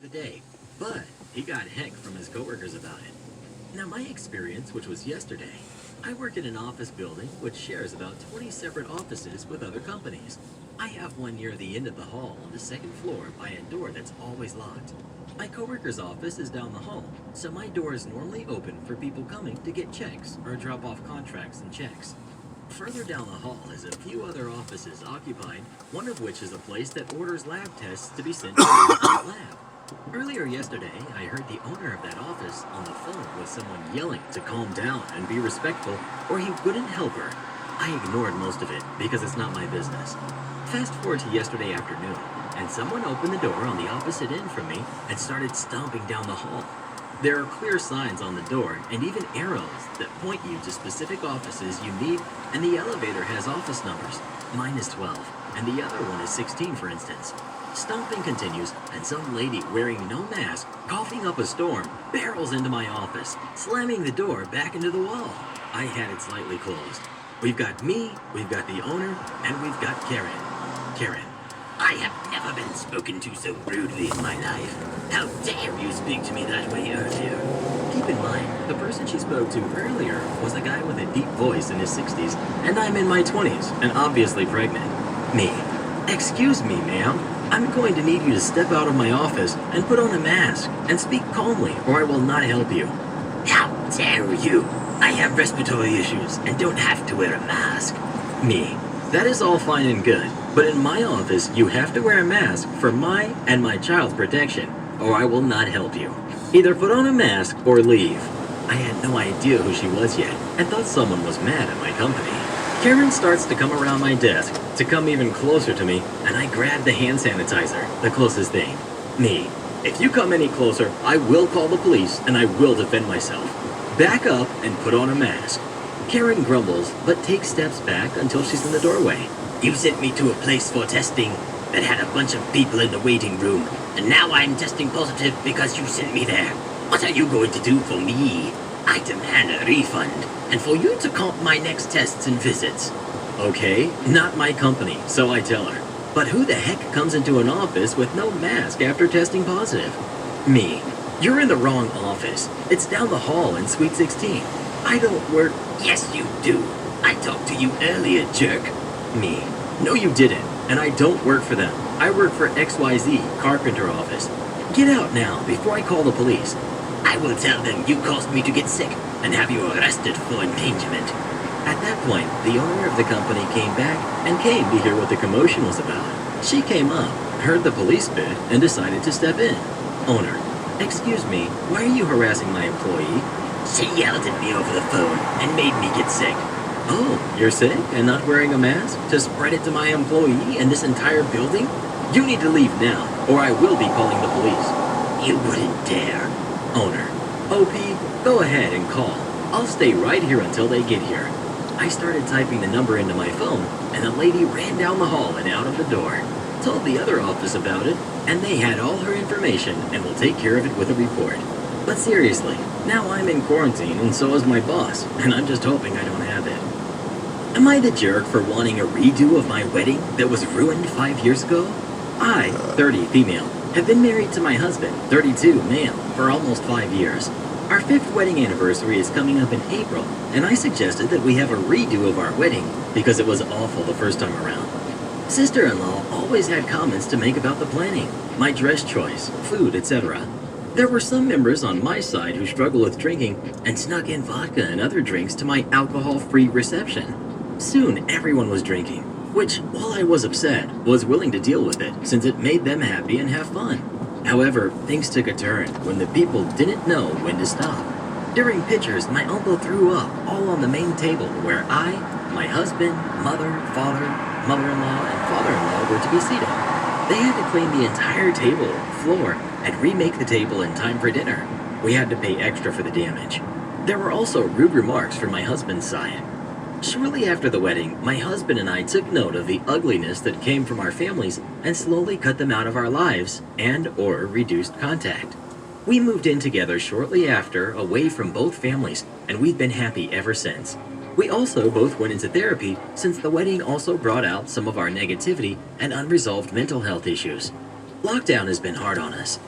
the day, but he got heck from his coworkers about it. Now my experience, which was yesterday, I work in an office building which shares about 20 separate offices with other companies. I have one near the end of the hall on the second floor by a door that's always locked. My coworker's office is down the hall, so my door is normally open for people coming to get checks or drop off contracts and checks. Further down the hall is a few other offices occupied, one of which is a place that orders lab tests to be sent to the lab. Earlier yesterday, I heard the owner of that office on the phone with someone yelling to calm down and be respectful, or he wouldn't help her. I ignored most of it because it's not my business. Fast forward to yesterday afternoon, and someone opened the door on the opposite end from me and started stomping down the hall. There are clear signs on the door and even arrows that point you to specific offices you need, and the elevator has office numbers. Mine is 12, and the other one is 16, for instance. Stomping continues, and some lady wearing no mask, coughing up a storm, barrels into my office, slamming the door back into the wall. I had it slightly closed. We've got me, we've got the owner, and we've got Karen. Karen. I have never been spoken to so rudely in my life. How dare you speak to me that way earlier? Keep in mind, the person she spoke to earlier was a guy with a deep voice in his 60s, and I'm in my 20s, and obviously pregnant. Me. Excuse me, ma'am. I'm going to need you to step out of my office and put on a mask and speak calmly, or I will not help you. How dare you? I have respiratory issues and don't have to wear a mask. Me. That is all fine and good, but in my office, you have to wear a mask for my and my child's protection, or I will not help you. Either put on a mask or leave. I had no idea who she was yet, and thought someone was mad at my company. Karen starts to come around my desk, to come even closer to me, and I grab the hand sanitizer, the closest thing. Me. If you come any closer, I will call the police, and I will defend myself. Back up and put on a mask. Karen grumbles, but takes steps back until she's in the doorway. You sent me to a place for testing that had a bunch of people in the waiting room, and now I'm testing positive because you sent me there. What are you going to do for me? I demand a refund, and for you to comp my next tests and visits. Okay, not my company, so I tell her. But who the heck comes into an office with no mask after testing positive? Me. You're in the wrong office. It's down the hall in Suite 16. I don't work... Yes, you do. I talked to you earlier, jerk. Me. No, you didn't. And I don't work for them. I work for XYZ, Carpenter Office. Get out now, before I call the police. I will tell them you caused me to get sick and have you arrested for endangerment. At that point, the owner of the company came back and came to hear what the commotion was about. She came up, heard the police bit, and decided to step in. Owner. Excuse me, why are you harassing my employee? She yelled at me over the phone and made me get sick. Oh, you're sick and not wearing a mask to spread it to my employee and this entire building? You need to leave now, or I will be calling the police. You wouldn't dare. Owner. OP, go ahead and call. I'll stay right here until they get here. I started typing the number into my phone, and the lady ran down the hall and out of the door. Told the other office about it, and they had all her information and will take care of it with a report. But seriously, now I'm in quarantine and so is my boss, and I'm just hoping I don't have it. Am I the jerk for wanting a redo of my wedding that was ruined 5 years ago? I, 30 female, have been married to my husband, 32 male, for almost 5 years. Our 5th wedding anniversary is coming up in April, and I suggested that we have a redo of our wedding because it was awful the first time around. Sister-in-law always had comments to make about the planning, my dress choice, food, etc. There were some members on my side who struggle with drinking and snuck in vodka and other drinks to my alcohol-free reception. Soon everyone was drinking, which, while I was upset, was willing to deal with it since it made them happy and have fun. However, things took a turn when the people didn't know when to stop. During pictures, my uncle threw up all on the main table where I, my husband, mother, father, mother-in-law, and father-in-law were to be seated. They had to clean the entire table, floor, and remake the table in time for dinner. We had to pay extra for the damage. There were also rude remarks from my husband's side. Shortly after the wedding, my husband and I took note of the ugliness that came from our families and slowly cut them out of our lives and/or reduced contact. We moved in together shortly after, away from both families, and we've been happy ever since. We also both went into therapy since the wedding also brought out some of our negativity and unresolved mental health issues. Lockdown has been hard on us.